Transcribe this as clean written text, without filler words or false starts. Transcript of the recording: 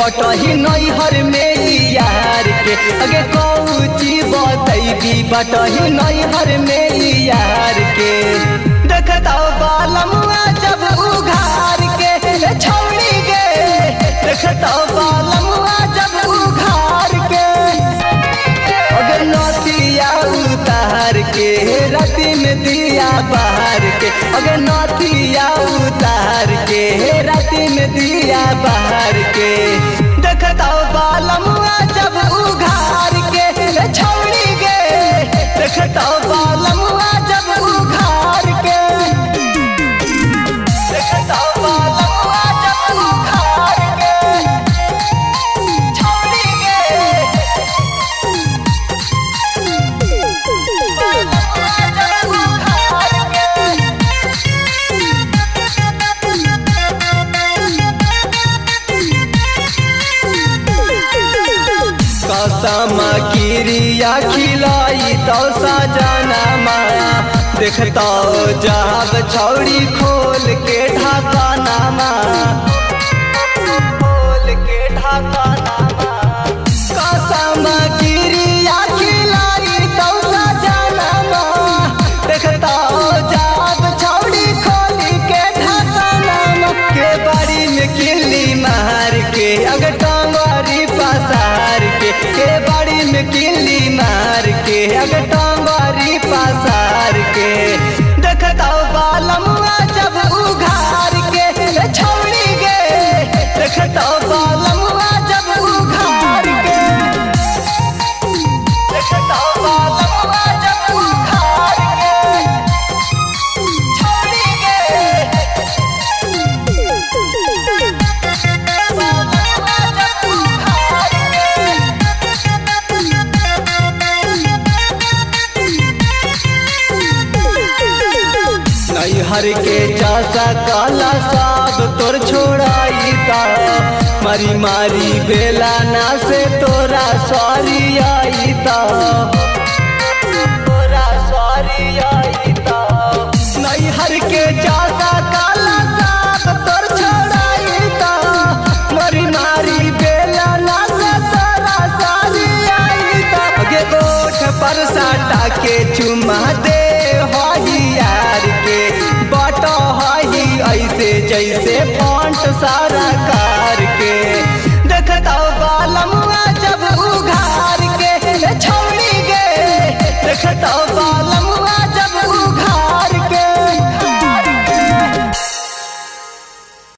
बटही नैहर में यार के अगे कौची बतैबी बटही नैहर में यार के देखता बालमुआ जब उघार के छौड़ी गे देखता बालमुआ जब उघार के अगे नथिया उतार के राती में दिया बाहर के अगे नथिया उतार के राती में दिया बाहर के देखता बालमुआ जब उघार के छौड़ी गे देखता बालमुआ जब उघार के देखता बालमुआ जब उघार के छौड़ी गे बालमुआ जब उघार के कसम किरिया खिलाई तो सजना माया देखता जब छौड़ी खोल के ढाका खोल के ढाका कसम किरिया खिलाई तो सजना माया देखता जब छौड़ी खोल के ढाका के बाड़ी में किल्ली मार के अगर टांगरी पसार के बाड़ी में किल्ली मार के अगर टांगरी पसार के देखता बालमुआ जब उघार के छौड़ी गे देखता बालमुआ जब उघार के देखता बालमुआ जब उघार के छौड़ी गे बालमुआ जब उघार के नैहर के चाचा काला साब तोर छोड़ाई ता मारी मारी बेला ना से तोरा सॉरी आई ता तोरा सॉरी आई ता नैहर के चाचा काला साब तोर छोड़ाई ता मारी मारी बेला ना से तोरा सॉरी आई ता अगे ओठ पर साटा के चुमा दे यार के बाटा हाई ऐसे जैसे फॉन्ट सारा कार के